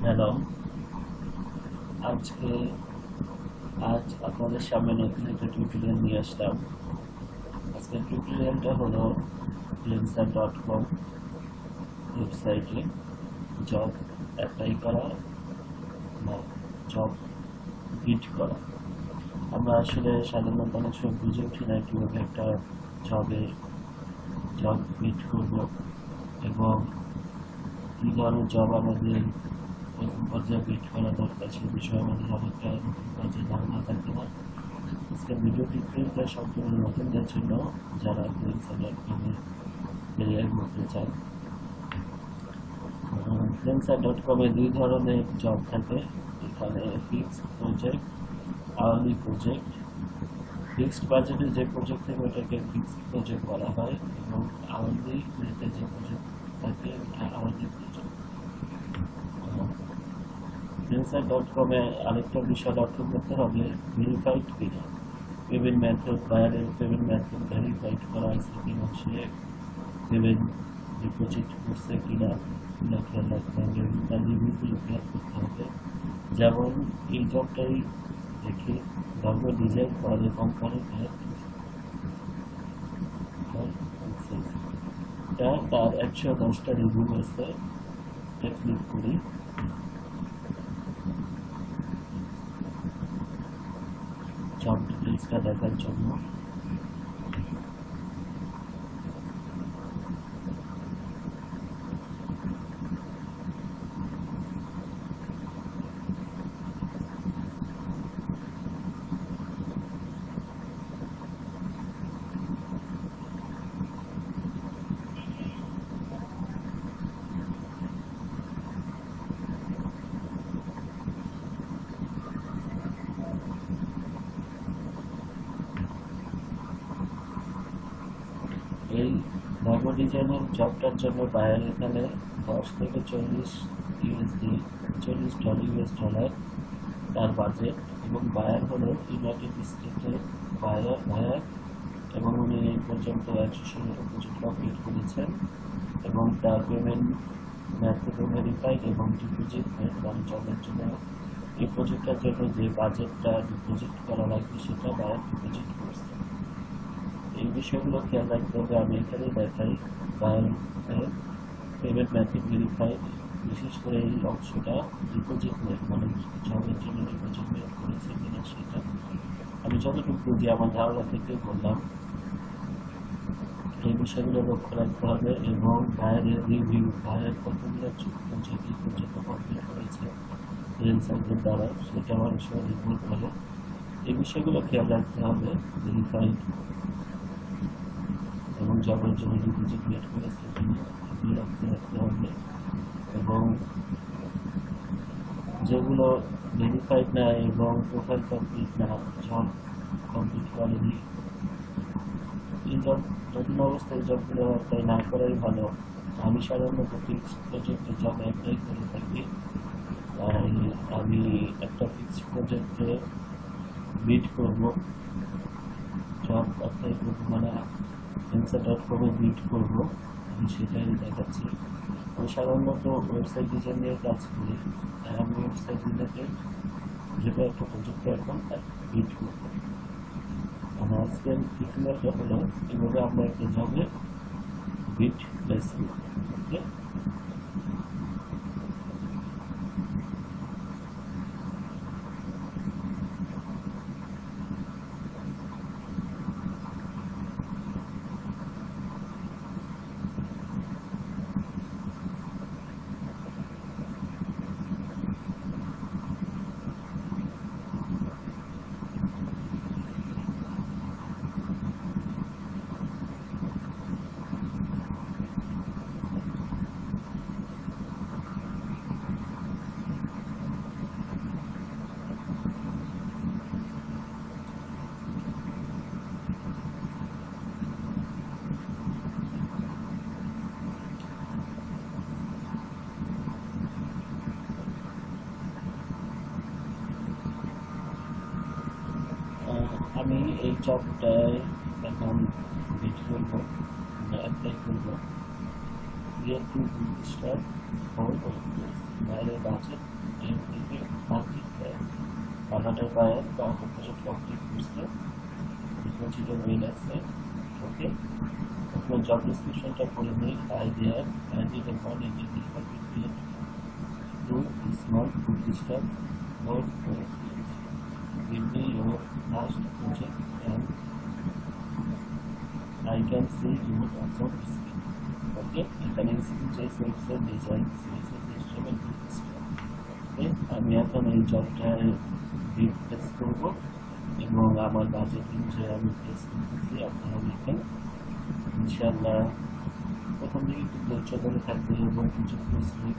Hello, আজকে আজ আপনাদের সামনে নতুন একটা টিউটোরিয়াল নিয়ে আসলাম। আজকের টিউটোরিয়ালটা হলো freelancer.com ওয়েবসাইটে জব অ্যাপ্লাই করা বা জব বিড করা। আমরা আসলে সাধারণত অনেক সময় বুঝে উঠি না কীভাবে একটা জব বিড করব এবং কী ধরনের জব আমাদের প্রথম পর্যায়ে বিড করা দরকার সেই বিষয়ে আমাদের অনেকটা নতুন পর্যায়ে ধারণা থাকে না। আজকের ভিডিও টিউটোরিয়ালটা সম্পূর্ণ নতুনদের জন্য যারা freelancer.com-এ ক্যারিয়ার করতে চান। freelancer.com-এ দুই ধরনের জব থাকে। এখানে fixed project, hourly project. Fixed বাজেটে যে প্রজেক্ট থাকে ওটাকে ফিক্সড প্রজেক্ট বলা হয় এবং আওয়ারলি রেটে যে প্রজেক্ট থাকে ওটা আওয়ারলি প্রজেক্ট। freelancer.com-এ আরেকটা বিষয় লক্ষ্য করতে হবে ভেরিফাইড কিনা। পেমেন্ট মেথড, বায়ারের পেমেন্ট মেথড ভেরিফাইড করা আছে কিনা, সে পেমেন্ট ডিপোজিট করছে কিনা খেয়াল রাখতে হবে এবং তার রিভিউগুলো খেয়াল করতে হবে। যেমন এই জবটাই দেখি ধর্ম ডিজাইন করা যে কোম্পানিতে তার 110টা রিভিউ আছে। ক্লিক করি। জব ডিটেলসটা দেখার জন্য এই ধর্ম ডিজাইনের জবটার জন্য বায়ার এখানে 10 থেকে 40 ইউএসডি, $40 তার বাজেট এবং বায়ার হলো ইউনাইটেড স্টেটের বায়ার এবং উনি এই পর্যন্ত 116টা প্রজেক্ট কমপ্লিট করেছেন এবং তার পেমেন্ট মেথডও ভেরিফাইড এবং ডিপোজিট মানে জবের জন্য এই প্রজেক্টটার জন্য যে বাজেটটা ডিপোজিট করা লাগবে সেটা বায়ার ডিপোজিট করছে। এই বিষয়গুলো খেয়াল রাখতে হবে। আমি এখানে দেখাই বায়ার পেমেন্ট মেথড ভেরিফাইড, বিশেষ করে এই অংশটা ডিপোজিট মেড মানে জবের জন্য ডিপোজিট মেড করেছে কিনা সেটা আমি যতটুকু বুঝি আমার ধারণা থেকে বললাম। এই বিষয়গুলো লক্ষ্য রাখতে হবে এবং বায়ারের রিভিউ, বায়ার কতগুলো প্রজেক্ট পর্যন্ত কমপ্লিট করেছে ফ্রিল্যান্সারদের দ্বারা সেটা অনেক সময় রিপোর্ট করে। এই বিষয়গুলো খেয়াল রাখতে হবে। ভেরিফাইড এবং জবের জন্য ডিপোজিট মেড করেছে কিনা এগুলো রাখতে হবে এবং যেগুলো ভেরিফাইড না এবং প্রোফাইল কমপ্লিট না, জব কমপ্লিট করেনি, এই জব নতুন অবস্থায় জবগুলো অ্যাপ্লাই না করাই ভালো। আমি সাধারণত ফিক্সড প্রজেক্টে জব অ্যাপ্লাই করে থাকি। আমি একটা ফিক্সড প্রজেক্টে বিড করব, জব অ্যাপ্লাই করবো মানে freelancer.com-এ বিড করবো, আমি সেটাই দেখাচ্ছি। আমি সাধারণত ওয়েবসাইট ডিজাইন নিয়ে কাজ করি। আমি ওয়েবসাইট রিলেটেড যেটা একটা প্রজেক্টে এখন বিড করবো। আমার আজকের টিউটোরিয়ালটা হলো কীভাবে আমরা একটা জবে বিড প্লেস করব। ওকে, আমি এই জবটায় এখন বিড করবো, অ্যাপ্লাই করবো। tier 2 star for workplace. Buyer budget এমনিতে মার্কেট প্রাইস কানাডার বায়ার বা অপোজিট কমপ্লিট করছে ডিপোজিটে মেইল আছে ওকে আপনার জব ডিসক্রিপশনটা পড়ে নেই idea ID record editing between two small প্রতিষ্ঠান or give me your last project and I can see your awesome skill. Okay, এখানে skill যে সেলসের ডিজাইন সেলসের ইনস্ট্রুমেন্ট সিস্টেম ওকে আমি এখন এই জবটার বিট টেস্ট করব এবং আমার বাজেট অনুযায়ী আমি টেস্ট করতেছি আপনারা দেখেন ইনশাআল্লাহ প্রথম দিকে একটু ধৈর্য ধরে থাকবে এবং কিছু স্লিপ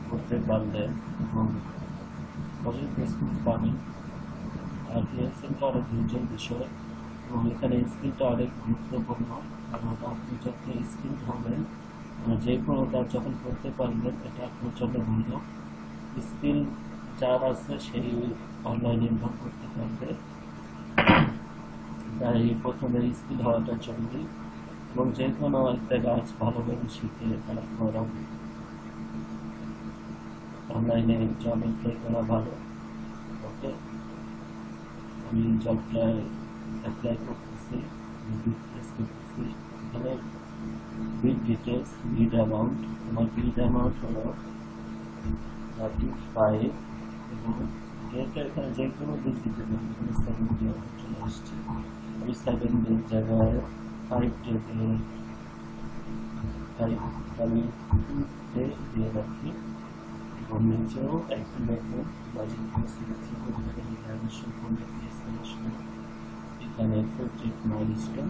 করতে পারলে এবং পজিটিভ রেসপন্স পাবেন আর ফ্রিল্যান্সিংটা অনেক ধৈর্যের বিষয় এবং এখানে স্কিলটা অনেক গুরুত্বপূর্ণ কারণ আপনি যখন স্কিল হবেন যে কোনো কাজ যখন করতে পারবেন এটা আপনার জন্য ভালো স্কিল যার আছে সেই অনলাইনে ইনকাম করতে পারবে তাই প্রথমে স্কিল হওয়াটা জরুরি এবং যে কোনো একটা কাজ ভালোভাবে শিখে তারপর অনলাইনে জব অ্যাপ্লাই করা ভালো ওকে আমি জবটা অ্যাপ্লাই করতেছি বিড টেস্ট করতেছি এখানে বিড ডিটেলস বিড অ্যামাউন্ট আমার বিড অ্যামাউন্ট হলো 35 এবং ডেটটা এখানে যে কোনো বিড দিতে পারি এখানে 7 চলে আসছে আমি 7 দিন জায়গায় 5 ডে দিয়ে 5 আমি 2 ডে দিয়ে রাখি এবং নিচেও একই রকম বাজেট সিলেকশন করতে গেলে ভ্যালুয়েশন করতে এসকেলেশন এখানে প্রজেক্ট মাইলস্টোন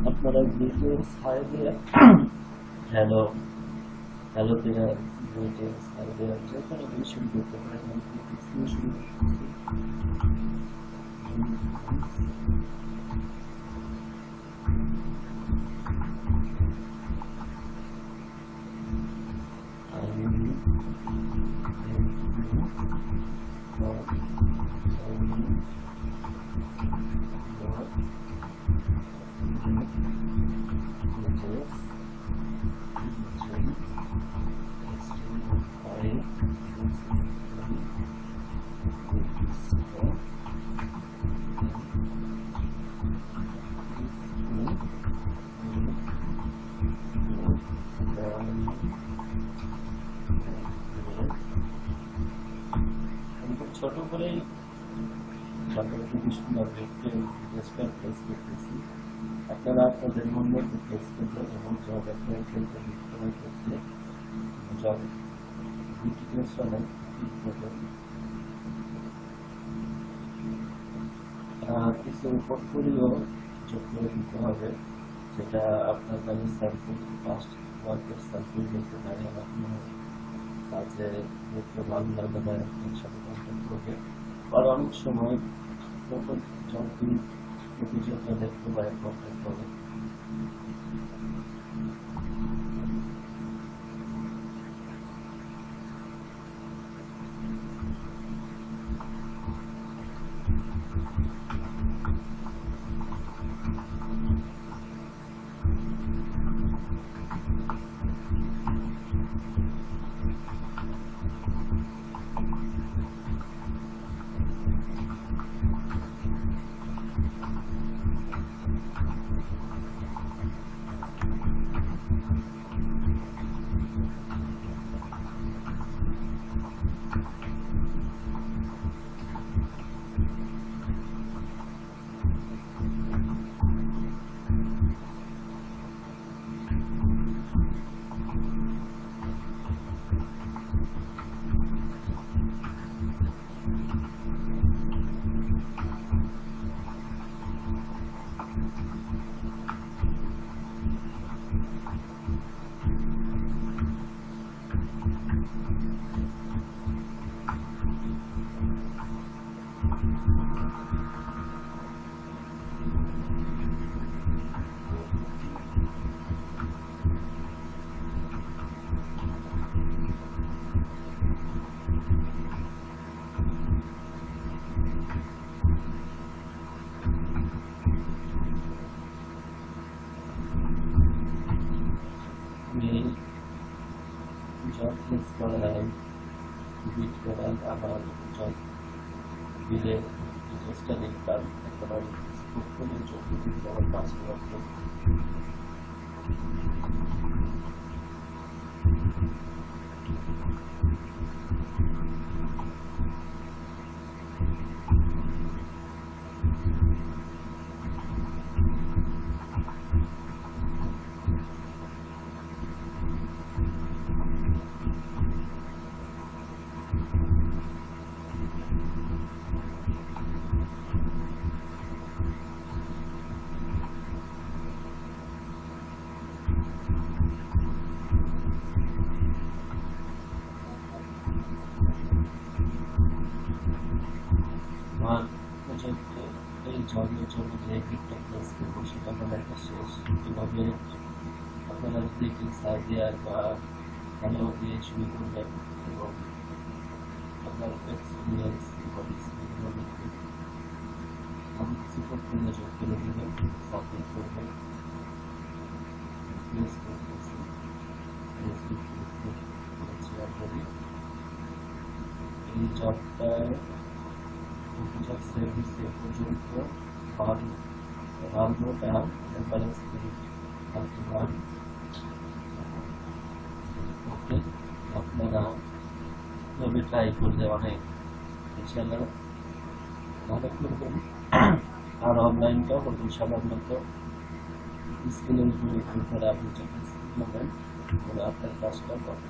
আপনারা ডিটেলস হাই দিয়ে হ্যালো হ্যালো দিয়ে ডিটেলস হাই দিয়ে যে কোনো মেনশন করতে পারেন আমি এক্সপ্লেনেশন করতেছি ছোট করেই আপনারা আপনাদের মন মতো প্লেস করবেন এবং জব অ্যাপ্লাই করতে জব ডিটেলস অনেক কিছু পোর্টফোলিও যোগ করে দিতে হবে যেটা আপনার কাছে স্যাম্পল ফার্স্ট ওয়ার্কের স্যাম্পল দিতে পারে আপনার কাজে দেখতে ভালো লাগবে না আপনার সাথে কন্ট্যাক্ট করবে আর অনেক সময় যখন প্রতিযোগিতা দেখতে পারে কন্ট্যাক্ট করে মেইল জব মিস করাই ভিজিট করাই আমার জব বিলে ডিটেলসটা লিখতাম এখন আমি স্কুলের জন্য যখন পাস করতে আমার প্রজেক্টে এই জবের জন্য যে গিফটটা প্লেস করবো সেটা আমার একটা শেষ কীভাবে আপনারা যদি আইডিয়া বা ভালো দিয়ে শুরু করবেন এবং আপনার এক্সপিরিয়েন্স আমি কিছু করতে যোগ করে দেবেন সাবমিট করবেন প্লেস করতেছি শেয়ার করি এই জবটা অফিসার সার্ভিসে পর্যন্ত রানবোটা ব্যালেন্স করে ওকে আপনারা তবে ট্রাই করলে অনেক ইনশাল্লাহ ভালো করবেন আর অনলাইনটাও করবেন সাধারণত স্কিলের উপরে করে আপনি যখন স্কিল নেবেন তাহলে আপনার কাজটা কত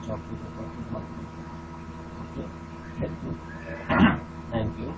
জব করতে কত ভালো ওকে থ্যাংক ইউ